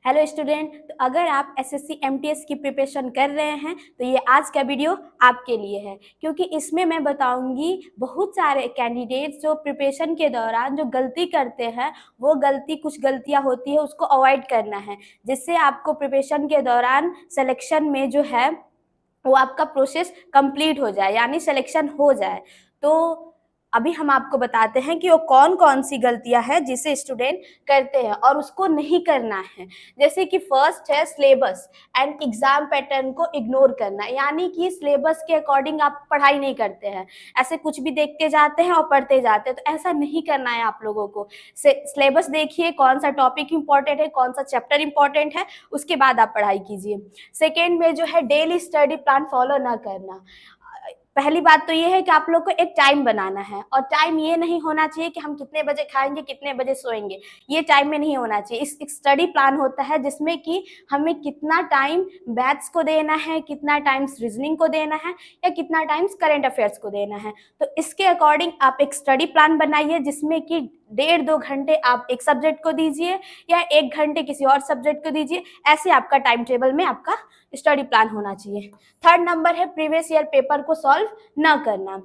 Hello student, तो अगर आप एसएससी एमटीएस की प्रिपरेशन कर रहे हैं तो ये आज का वीडियो आपके लिए है, क्योंकि इसमें मैं बताऊंगी बहुत सारे कैंडिडेट्स जो प्रिपरेशन के दौरान जो गलती करते हैं, वो गलती कुछ गलतियां होती है उसको अवॉइड करना है, जिससे आपको प्रिपरेशन के दौरान सिलेक्शन में जो है वो आपका प्रोसेस कंप्लीट हो जाए, यानी सिलेक्शन हो जाए। तो अभी हम आपको बताते हैं कि वो कौन कौन सी गलतियां हैं जिसे स्टूडेंट करते हैं और उसको नहीं करना है। जैसे कि फर्स्ट है सिलेबस एंड एग्जाम पैटर्न को इग्नोर करना, यानी कि सिलेबस के अकॉर्डिंग आप पढ़ाई नहीं करते हैं, ऐसे कुछ भी देखते जाते हैं और पढ़ते जाते हैं। तो ऐसा नहीं करना है आप लोगों को। सिलेबस देखिए, कौन सा टॉपिक इंपॉर्टेंट है, कौन सा चैप्टर इंपॉर्टेंट है, उसके बाद आप पढ़ाई कीजिए। सेकेंड में जो है डेली स्टडी प्लान फॉलो ना करना। पहली बात तो ये है कि आप लोग को एक टाइम बनाना है, और टाइम ये नहीं होना चाहिए कि हम कितने बजे खाएंगे कितने बजे सोएंगे, ये टाइम में नहीं होना चाहिए। इस स्टडी प्लान होता है जिसमें कि हमें कितना टाइम मैथ्स को देना है, कितना टाइम रीजनिंग को देना है, या कितना टाइम करंट अफेयर्स को देना है। तो इसके अकॉर्डिंग आप एक स्टडी प्लान बनाइए, जिसमें कि 1.5-2 घंटे आप एक सब्जेक्ट को दीजिए या 1 घंटे किसी और सब्जेक्ट को दीजिए। ऐसे आपका टाइम टेबल में आपका स्टडी प्लान होना चाहिए। थर्ड नंबर है प्रीवियस ईयर पेपर को सॉल्व न करना।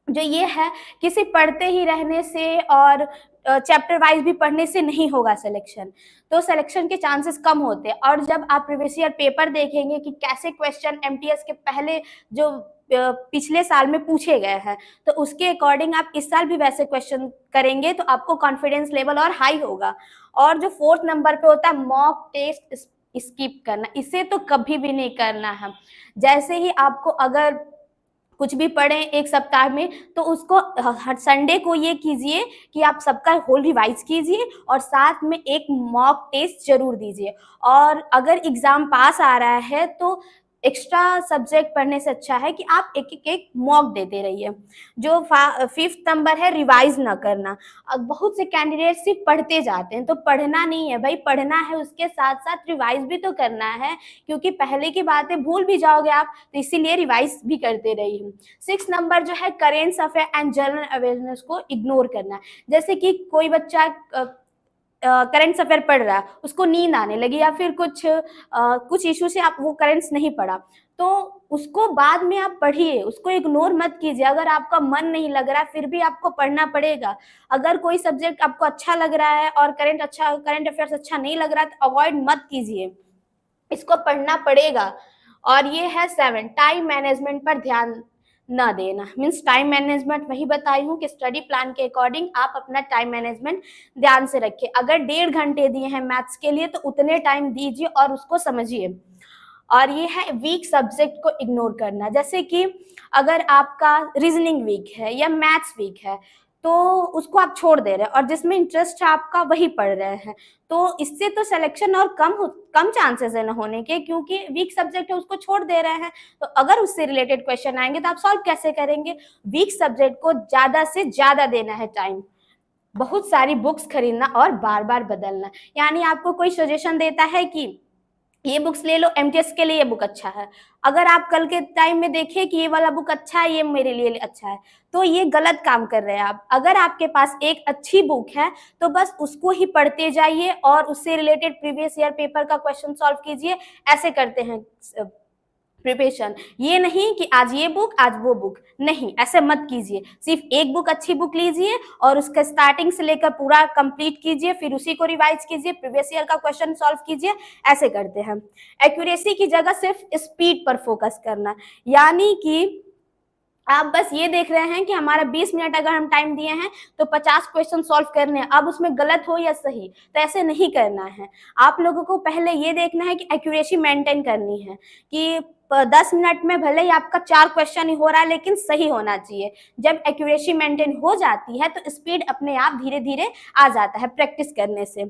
जो ये है कि सिर्फ पढ़ते ही रहने से और चैप्टर वाइज भी पढ़ने से नहीं होगा सिलेक्शन, तो सिलेक्शन के चांसेस कम होते हैं। और जब आप प्रीवियस ईयर पेपर देखेंगे कि कैसे क्वेश्चन एमटीएस के पहले जो पिछले साल में पूछे गए हैं, तो उसके अकॉर्डिंग आप इस साल भी वैसे क्वेश्चन करेंगे तो आपको कॉन्फिडेंस लेवल और हाई होगा। और जो फोर्थ नंबर पे होता है मॉक टेस्ट स्किप करना, इसे तो कभी भी नहीं करना है। जैसे ही आपको अगर कुछ भी पढ़ें एक सप्ताह में, तो उसको हर संडे को ये कीजिए कि आप सबका होल रिवाइज कीजिए और साथ में एक मॉक टेस्ट जरूर दीजिए। और अगर एग्जाम पास आ रहा है तो एक्स्ट्रा सब्जेक्ट पढ़ने से अच्छा है कि आप एक मॉक देते रहिए। जो फिफ्थ नंबर है रिवाइज ना करना। अब बहुत से कैंडिडेट सिर्फ पढ़ते जाते हैं, तो पढ़ना नहीं है भाई, पढ़ना है उसके साथ साथ रिवाइज भी तो करना है, क्योंकि पहले की बातें भूल भी जाओगे आप, तो इसीलिए रिवाइज भी करते रहिए। 6 नंबर जो है current affair and general awareness को इग्नोर करना। जैसे कि कोई बच्चा करंट अफेयर पढ़ रहा है, उसको नींद आने लगी या फिर कुछ इशू से आप वो करंट्स नहीं पढ़ा, तो उसको बाद में आप पढ़िए, उसको इग्नोर मत कीजिए। अगर आपका मन नहीं लग रहा है फिर भी आपको पढ़ना पड़ेगा। अगर कोई सब्जेक्ट आपको अच्छा लग रहा है और करंट अफेयर्स अच्छा नहीं लग रहा है, तो अवॉइड मत कीजिए, इसको पढ़ना पड़ेगा। और ये है 7 टाइम मैनेजमेंट पर ध्यान न देना। मीन्स टाइम मैनेजमेंट वही बताई हूँ कि स्टडी प्लान के अकॉर्डिंग आप अपना टाइम मैनेजमेंट ध्यान से रखिए। अगर 1.5 घंटे दिए हैं मैथ्स के लिए, तो उतने टाइम दीजिए और उसको समझिए। और ये है वीक सब्जेक्ट को इग्नोर करना। जैसे कि अगर आपका रीजनिंग वीक है या मैथ्स वीक है, तो उसको आप छोड़ दे रहे हैं और जिसमें इंटरेस्ट है आपका वही पढ़ रहे हैं, तो इससे तो सिलेक्शन और कम चांसेस है ना होने के, क्योंकि वीक सब्जेक्ट है उसको छोड़ दे रहे हैं। तो अगर उससे रिलेटेड क्वेश्चन आएंगे तो आप सॉल्व कैसे करेंगे? वीक सब्जेक्ट को ज्यादा से ज्यादा देना है टाइम। बहुत सारी बुक्स खरीदना और बार बार बदलना, यानी आपको कोई सजेशन देता है कि ये बुक्स ले लो, एमटीएस के लिए ये बुक अच्छा है, अगर आप कल के टाइम में देखें कि ये वाला बुक अच्छा है, ये मेरे लिए अच्छा है, तो ये गलत काम कर रहे हैं आप। अगर आपके पास एक अच्छी बुक है तो बस उसको ही पढ़ते जाइए और उससे रिलेटेड प्रीवियस ईयर पेपर का क्वेश्चन सॉल्व कीजिए। ऐसे करते हैं प्रिपरेशन, ये नहीं कि आज ये बुक आज वो बुक, नहीं, ऐसे मत कीजिए। सिर्फ एक बुक अच्छी बुक लीजिए और उसका स्टार्टिंग से लेकर पूरा कंप्लीट कीजिए, फिर उसी को रिवाइज कीजिए, प्रीवियस ईयर का क्वेश्चन सॉल्व कीजिए। ऐसे करते हैं। एक्यूरेसी की जगह सिर्फ स्पीड पर फोकस करना, यानी कि आप बस ये देख रहे हैं कि हमारा 20 मिनट अगर हम टाइम दिए हैं तो 50 क्वेश्चन सॉल्व करने हैं, अब उसमें गलत हो या सही, तो ऐसे नहीं करना है। आप लोगों को पहले ये देखना है कि एक्यूरेसी मेंटेन करनी है, कि 10 मिनट में भले ही आपका 4 क्वेश्चन ही हो रहा है लेकिन सही होना चाहिए। जब एक्यूरेसी मेंटेन हो जाती है तो स्पीड अपने आप धीरे धीरे आ जाता है प्रैक्टिस करने से।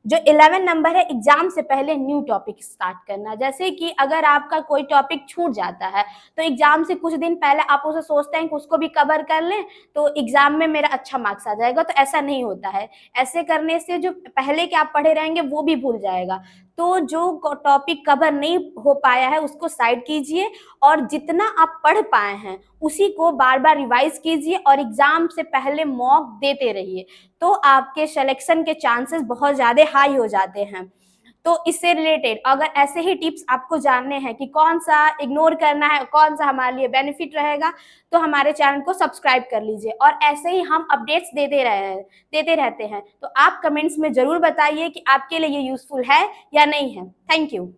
जो 11 नंबर है एग्जाम से पहले न्यू टॉपिक स्टार्ट करना। जैसे कि अगर आपका कोई टॉपिक छूट जाता है तो एग्जाम से कुछ दिन पहले आप उसे सोचते हैं कि उसको भी कवर कर लें तो एग्जाम में मेरा अच्छा मार्क्स आ जाएगा, तो ऐसा नहीं होता है। ऐसे करने से जो पहले के आप पढ़े रहेंगे वो भी भूल जाएगा। तो जो टॉपिक कवर नहीं हो पाया है उसको साइड कीजिए और जितना आप पढ़ पाए हैं उसी को बार बार रिवाइज कीजिए और एग्जाम से पहले मॉक देते रहिए, तो आपके सिलेक्शन के चांसेस बहुत ज़्यादा हाई हो जाते हैं। तो इससे रिलेटेड अगर ऐसे ही टिप्स आपको जानने हैं कि कौन सा इग्नोर करना है, कौन सा हमारे लिए बेनिफिट रहेगा, तो हमारे चैनल को सब्सक्राइब कर लीजिए। और ऐसे ही हम अपडेट्स देते रहते हैं। तो आप कमेंट्स में ज़रूर बताइए कि आपके लिए ये यूज़फुल है या नहीं है। Thank you.